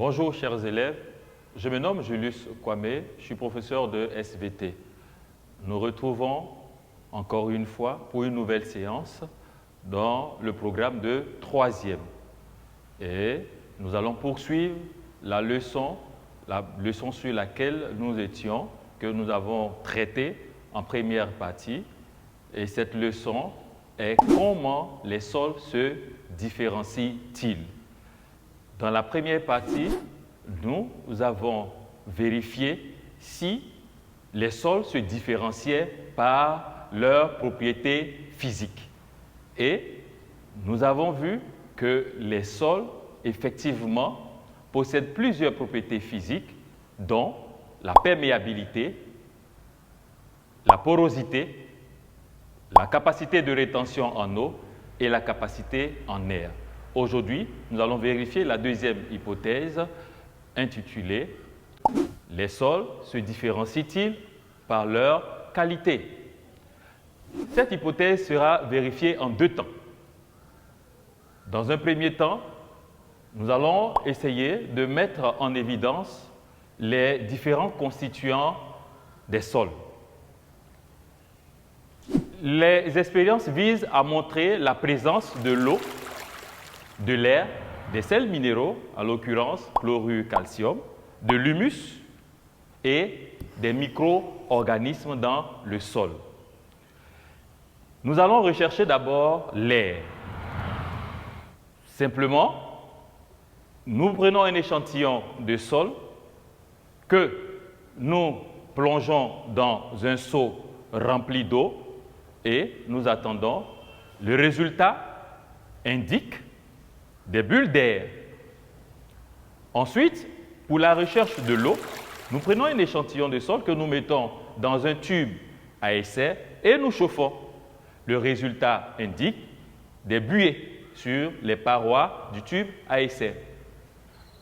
Bonjour chers élèves, je me nomme Julius Kwame, je suis professeur de SVT. Nous retrouvons encore une fois pour une nouvelle séance dans le programme de 3e. Et nous allons poursuivre la leçon sur laquelle nous étions, que nous avons traitée en première partie. Et cette leçon est comment les sols se différencient-ils. Dans la première partie, nous avons vérifié si les sols se différenciaient par leurs propriétés physiques. Et nous avons vu que les sols, effectivement, possèdent plusieurs propriétés physiques, dont la perméabilité, la porosité, la capacité de rétention en eau et la capacité en air. Aujourd'hui, nous allons vérifier la deuxième hypothèse intitulée « Les sols se différencient-ils par leur qualité ?» Cette hypothèse sera vérifiée en deux temps. Dans un premier temps, nous allons essayer de mettre en évidence les différents constituants des sols. Les expériences visent à montrer la présence de l'eau, de l'air, des sels minéraux, en l'occurrence chlorure, calcium, de l'humus et des micro-organismes dans le sol. Nous allons rechercher d'abord l'air. Simplement, nous prenons un échantillon de sol que nous plongeons dans un seau rempli d'eau et nous attendons. Le résultat indique des bulles d'air. Ensuite, pour la recherche de l'eau, nous prenons un échantillon de sol que nous mettons dans un tube à essai et nous chauffons. Le résultat indique des buées sur les parois du tube à essai.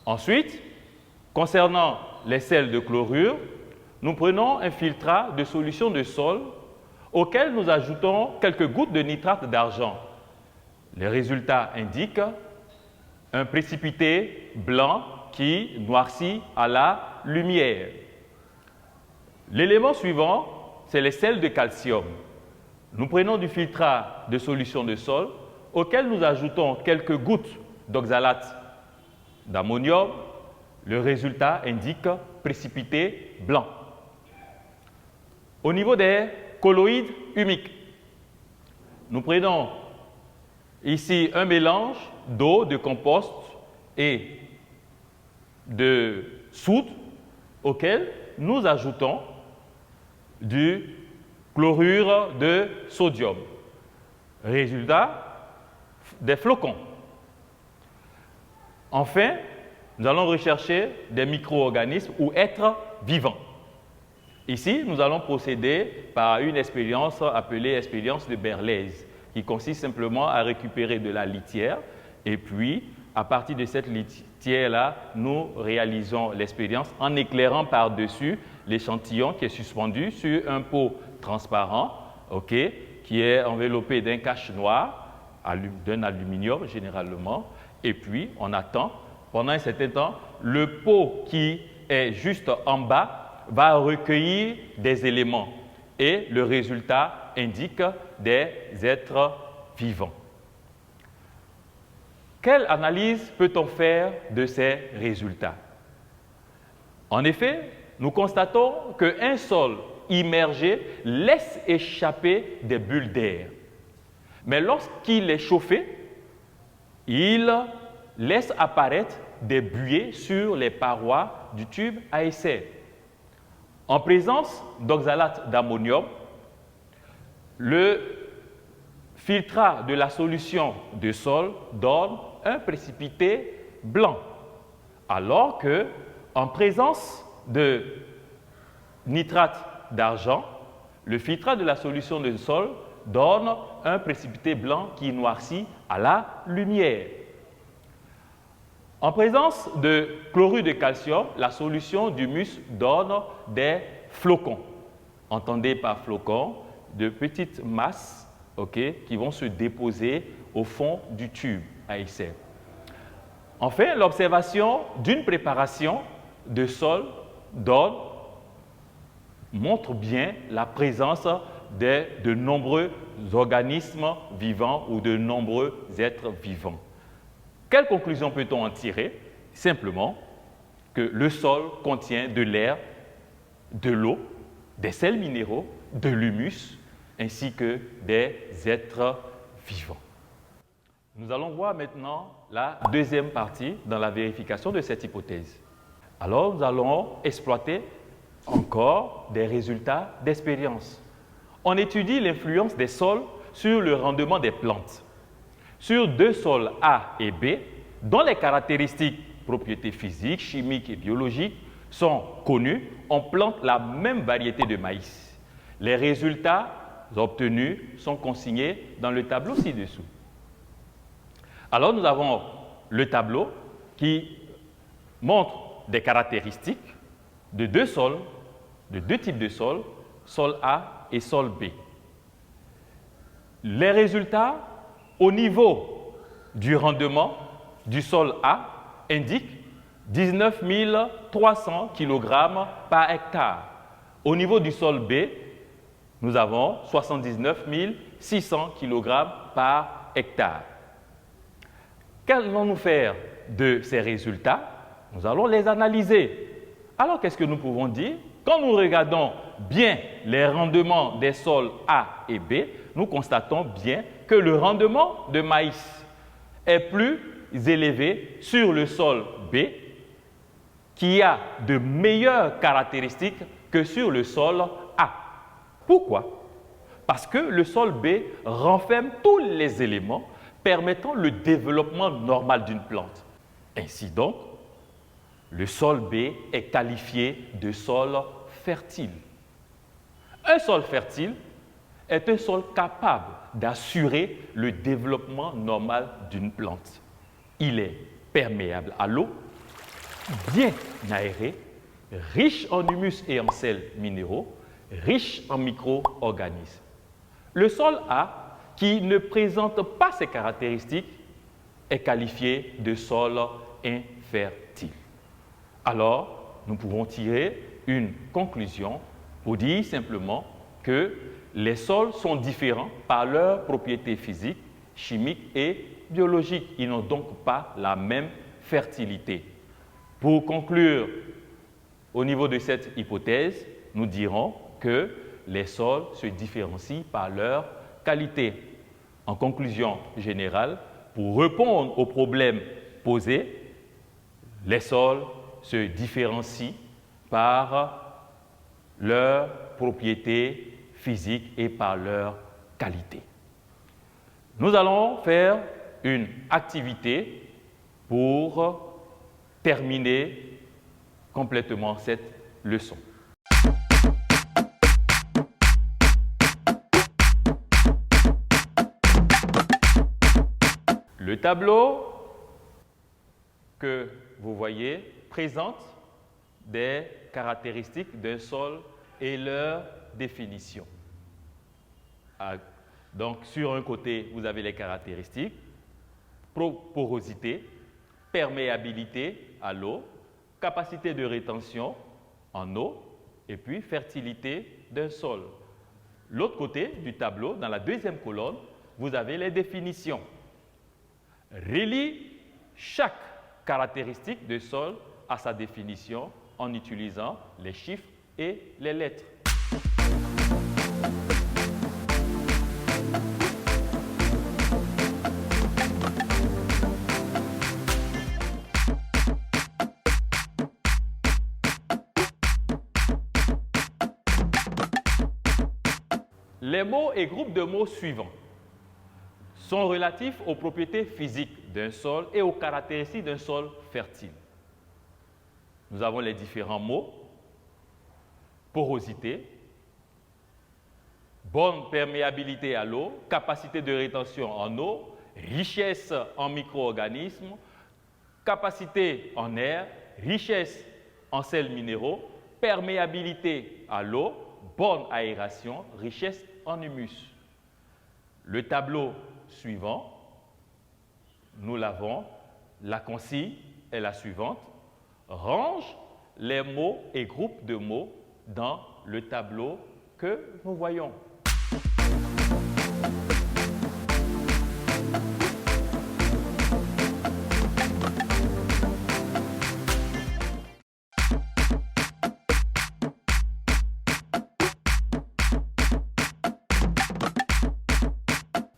Ensuite, concernant les sels de chlorure, nous prenons un filtrat de solution de sol auquel nous ajoutons quelques gouttes de nitrate d'argent. Les résultats indiquent un précipité blanc qui noircit à la lumière. L'élément suivant, c'est les sels de calcium. Nous prenons du filtrat de solution de sol auquel nous ajoutons quelques gouttes d'oxalate d'ammonium. Le résultat indique précipité blanc. Au niveau des colloïdes humiques, nous prenons ici un mélange d'eau, de compost et de soude auquel nous ajoutons du chlorure de sodium. Résultat, des flocons. Enfin, nous allons rechercher des micro-organismes ou êtres vivants. Ici, nous allons procéder par une expérience appelée expérience de Berlez, qui consiste simplement à récupérer de la litière et puis, à partir de cette litière-là, nous réalisons l'expérience en éclairant par-dessus l'échantillon qui est suspendu sur un pot transparent, qui est enveloppé d'un cache noir, d'un aluminium généralement, et puis on attend. Pendant un certain temps, le pot qui est juste en bas va recueillir des éléments et le résultat indique des êtres vivants. Quelle analyse peut-on faire de ces résultats? En effet, nous constatons qu'un sol immergé laisse échapper des bulles d'air. Mais lorsqu'il est chauffé, il laisse apparaître des buées sur les parois du tube à essai. En présence d'oxalate d'ammonium, le filtrat de la solution de sol donne un précipité blanc, alors que, en présence de nitrate d'argent, le filtrat de la solution de sol donne un précipité blanc qui noircit à la lumière. En présence de chlorure de calcium, la solution d'humus donne des flocons. Entendez par flocons de petites masses qui vont se déposer au fond du tube à essai. Enfin, l'observation d'une préparation de sol donne montre bien la présence de nombreux organismes vivants ou de nombreux êtres vivants. Quelle conclusion peut-on en tirer? Simplement que le sol contient de l'air, de l'eau, des sels minéraux, de l'humus, ainsi que des êtres vivants. Nous allons voir maintenant la deuxième partie dans la vérification de cette hypothèse. Alors, nous allons exploiter encore des résultats d'expérience. On étudie l'influence des sols sur le rendement des plantes. Sur deux sols A et B, dont les caractéristiques, propriétés physiques, chimiques et biologiques sont connues, on plante la même variété de maïs. Les résultats obtenus sont consignés dans le tableau ci-dessous. Alors, nous avons le tableau qui montre des caractéristiques de deux sols, de deux types de sols, sol A et sol B. Les résultats au niveau du rendement du sol A indiquent 19 300 kg par hectare. Au niveau du sol B, nous avons 79 600 kg par hectare. Qu'allons-nous faire de ces résultats? Nous allons les analyser. Alors, qu'est-ce que nous pouvons dire? Quand nous regardons bien les rendements des sols A et B, nous constatons bien que le rendement de maïs est plus élevé sur le sol B, qui a de meilleures caractéristiques que sur le sol A. Pourquoi? Parce que le sol B renferme tous les éléments permettant le développement normal d'une plante. Ainsi donc, le sol B est qualifié de sol fertile. Un sol fertile est un sol capable d'assurer le développement normal d'une plante. Il est perméable à l'eau, bien aéré, riche en humus et en sels minéraux, riche en micro-organismes. Le sol A, qui ne présente pas ces caractéristiques, est qualifié de sol infertile. Alors, nous pouvons tirer une conclusion pour dire simplement que les sols sont différents par leurs propriétés physiques, chimiques et biologiques. Ils n'ont donc pas la même fertilité. Pour conclure, au niveau de cette hypothèse, nous dirons que les sols se différencient par leur qualité. En conclusion générale, pour répondre aux problèmes posés, les sols se différencient par leurs propriétés physiques et par leur qualité. Nous allons faire une activité pour terminer complètement cette leçon. Le tableau que vous voyez présente des caractéristiques d'un sol et leur définition. Donc, sur un côté, vous avez les caractéristiques, porosité, perméabilité à l'eau, capacité de rétention en eau, et puis fertilité d'un sol. L'autre côté du tableau, dans la deuxième colonne, vous avez les définitions. Relie chaque caractéristique de sol à sa définition en utilisant les chiffres et les lettres. Les mots et groupes de mots suivants sont relatifs aux propriétés physiques d'un sol et aux caractéristiques d'un sol fertile. Nous avons les différents mots: porosité, bonne perméabilité à l'eau, capacité de rétention en eau, richesse en micro-organismes, capacité en air, richesse en sels minéraux, perméabilité à l'eau, bonne aération, richesse en humus. Le tableau suivant, nous l'avons La consigne est la suivante. Range les mots et groupes de mots dans le tableau que nous voyons.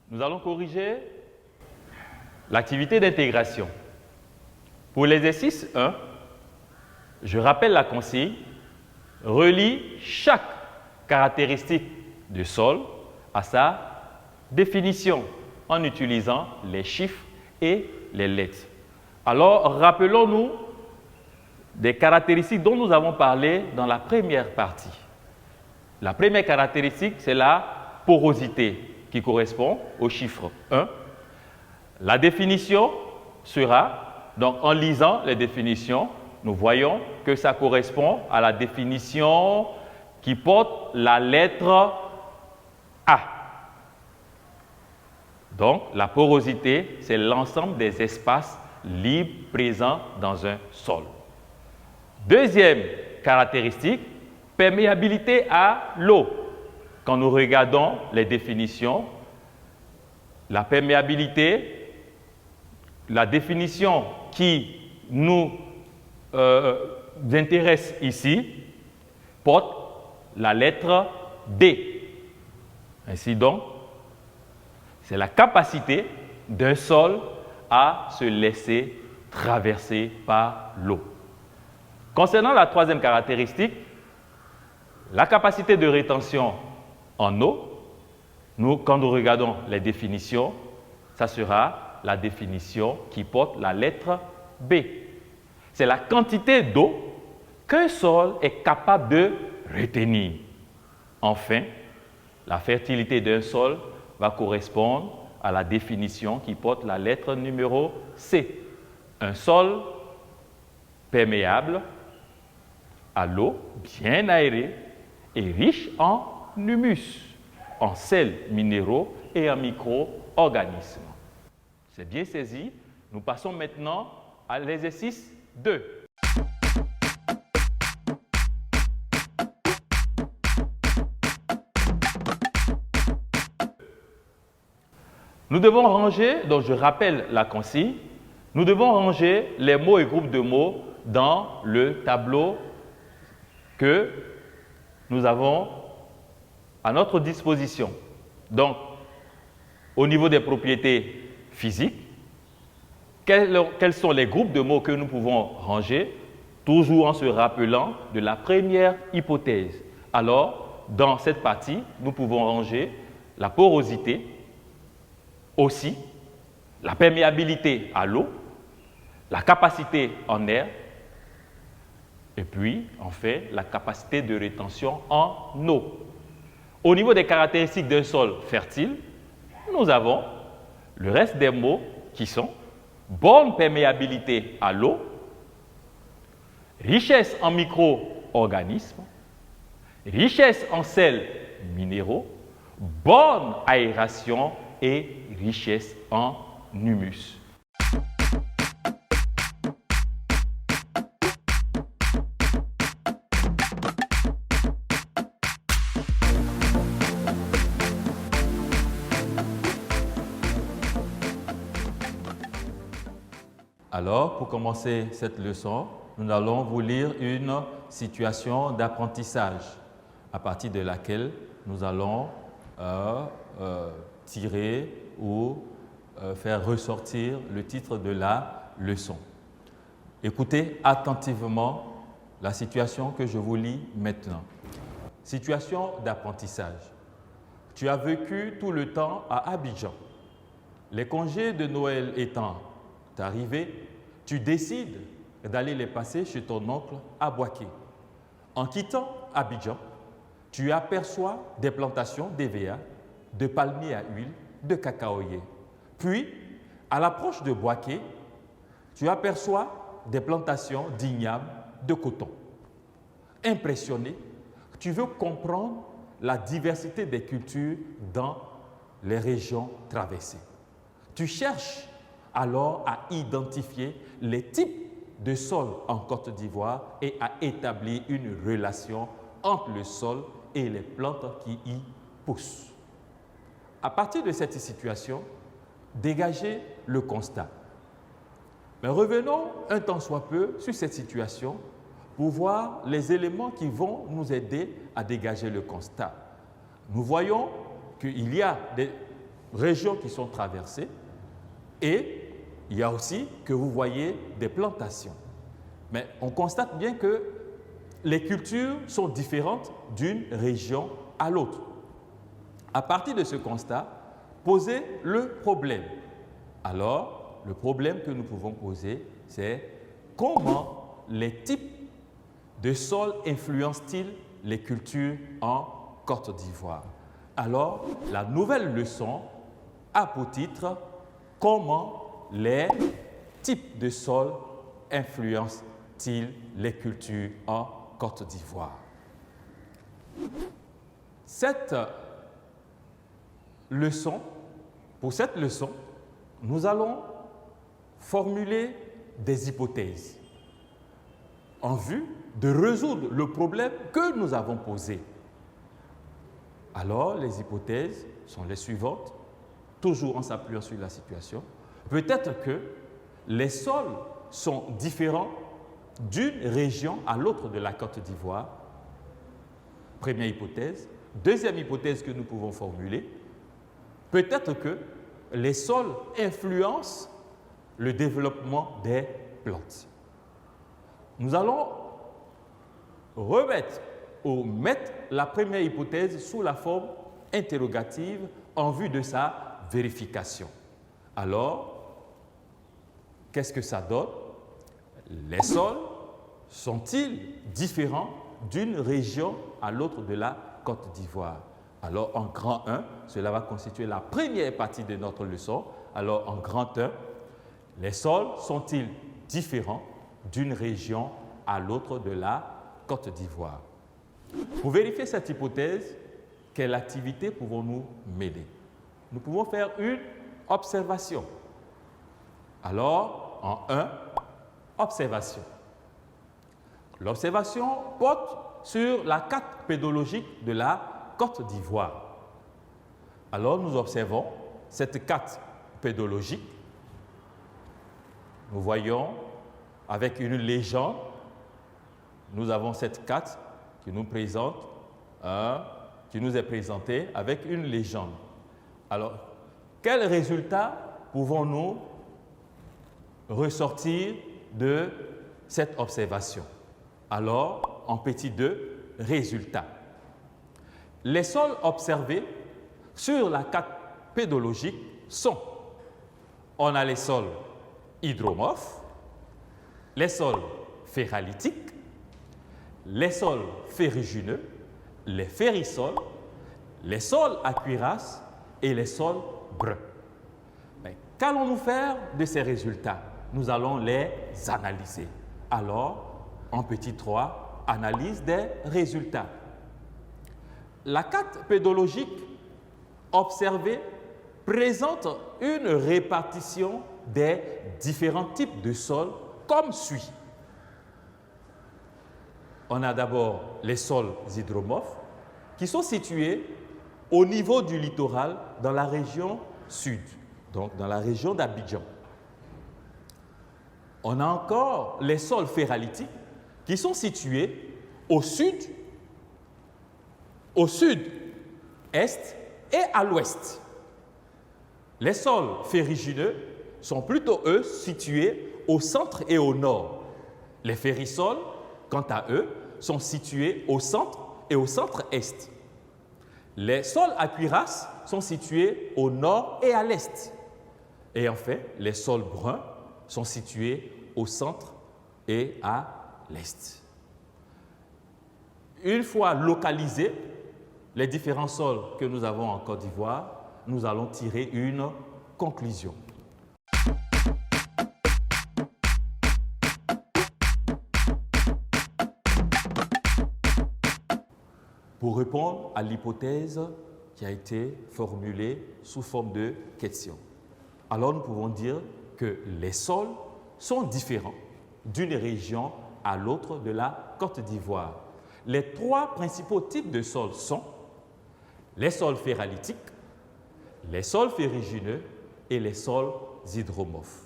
Nous allons corriger l'activité d'intégration. Pour l'exercice 1, je rappelle la consigne, relie chaque caractéristique du sol à sa définition en utilisant les chiffres et les lettres. Alors, rappelons-nous des caractéristiques dont nous avons parlé dans la première partie. La première caractéristique, c'est la porosité qui correspond au chiffre 1. La définition sera, donc en lisant les définitions, nous voyons que ça correspond à la définition qui porte la lettre A. Donc, la porosité, c'est l'ensemble des espaces libres présents dans un sol. Deuxième caractéristique, perméabilité à l'eau. Quand nous regardons les définitions, la perméabilité, la définition qui nous intéresse ici, porte la lettre D. Ainsi donc, c'est la capacité d'un sol à se laisser traverser par l'eau. Concernant la troisième caractéristique, la capacité de rétention en eau, quand nous regardons les définitions, ça sera la définition qui porte la lettre B. C'est la quantité d'eau qu'un sol est capable de retenir. Enfin, la fertilité d'un sol va correspondre à la définition qui porte la lettre numéro C. Un sol perméable à l'eau, bien aéré et riche en humus, en sels minéraux et en micro-organismes. C'est bien saisi. Nous passons maintenant à l'exercice 2. Nous devons ranger, donc je rappelle la consigne, nous devons ranger les mots et groupes de mots dans le tableau que nous avons à notre disposition. Donc, au niveau des propriétés physiques, quels sont les groupes de mots que nous pouvons ranger, toujours en se rappelant de la première hypothèse. Alors, dans cette partie, nous pouvons ranger la porosité, aussi la perméabilité à l'eau, la capacité en air, et puis, enfin, la capacité de rétention en eau. Au niveau des caractéristiques d'un sol fertile, nous avons le reste des mots qui sont bonne perméabilité à l'eau, richesse en micro-organismes, richesse en sels minéraux, bonne aération et richesse en humus. Alors, pour commencer cette leçon, nous allons vous lire une situation d'apprentissage à partir de laquelle nous allons tirer ou faire ressortir le titre de la leçon. Écoutez attentivement la situation que je vous lis maintenant. Situation d'apprentissage. Tu as vécu tout le temps à Abidjan. Les congés de Noël étant arrivés, tu décides d'aller les passer chez ton oncle à Boaké. En quittant Abidjan, tu aperçois des plantations d'EVA, de palmiers à huile, de cacaoyers. Puis, à l'approche de Boaké, tu aperçois des plantations d'igname, de coton. Impressionné, tu veux comprendre la diversité des cultures dans les régions traversées. Tu cherches alors à identifier les types de sols en Côte d'Ivoire et à établir une relation entre le sol et les plantes qui y poussent. À partir de cette situation, dégagez le constat. Mais revenons un tant soit peu sur cette situation pour voir les éléments qui vont nous aider à dégager le constat. Nous voyons qu'il y a des régions qui sont traversées et il y a aussi que vous voyez des plantations. Mais on constate bien que les cultures sont différentes d'une région à l'autre. À partir de ce constat, posez le problème. Alors, le problème que nous pouvons poser, c'est comment les types de sols influencent-ils les cultures en Côte d'Ivoire? Alors, la nouvelle leçon a pour titre « Comment les types de sols influencent-ils les cultures en Côte d'Ivoire ?» Pour cette leçon, nous allons formuler des hypothèses en vue de résoudre le problème que nous avons posé. Alors, les hypothèses sont les suivantes, toujours en s'appuyant sur la situation. Peut-être que les sols sont différents d'une région à l'autre de la Côte d'Ivoire. Première hypothèse. Deuxième hypothèse que nous pouvons formuler, peut-être que les sols influencent le développement des plantes. Nous allons mettre la première hypothèse sous la forme interrogative en vue de sa vérification. Alors, qu'est-ce que ça donne? Les sols sont-ils différents d'une région à l'autre de la Côte d'Ivoire? Alors, en grand 1, cela va constituer la première partie de notre leçon. Alors, en grand 1, les sols sont-ils différents d'une région à l'autre de la Côte d'Ivoire? Pour vérifier cette hypothèse, quelle activité pouvons-nous mener? Nous pouvons faire une observation. Alors, en 1, observation. L'observation porte sur la carte pédologique de la Côte d'Ivoire. Alors, nous observons cette carte pédologique. Nous voyons avec une légende, nous avons cette carte qui nous présente, qui nous est présentée avec une légende. Alors, quels résultats pouvons-nous ressortir de cette observation? Alors, en petit 2, résultats. Les sols observés sur la carte pédologique sont, on a les sols hydromorphes, les sols ferralitiques, les sols ferrugineux, les ferrisols, les sols à cuirasse et les sols bruns. Mais qu'allons-nous faire de ces résultats? Nous allons les analyser. Alors, en petit 3, analyse des résultats. La carte pédologique observée présente une répartition des différents types de sols comme suit. On a d'abord les sols hydromorphes qui sont situés au niveau du littoral dans la région sud, donc dans la région d'Abidjan. On a encore les sols ferralitiques qui sont situés au sud-est et à l'ouest. Les sols ferrugineux sont plutôt, eux, situés au centre et au nord. Les ferrisols, quant à eux, sont situés au centre et au centre-est. Les sols à cuirasse sont situés au nord et à l'est. Et enfin, les sols bruns sont situés au centre et à l'est. Une fois localisés, les différents sols que nous avons en Côte d'Ivoire, nous allons tirer une conclusion. Pour répondre à l'hypothèse qui a été formulée sous forme de question, alors nous pouvons dire que les sols sont différents d'une région à l'autre de la Côte d'Ivoire. Les trois principaux types de sols sont les sols ferralitiques, les sols ferrugineux et les sols hydromorphes.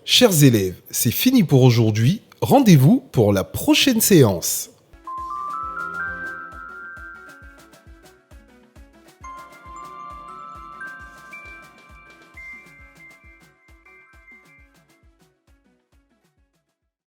Chers élèves, c'est fini pour aujourd'hui. Rendez-vous pour la prochaine séance.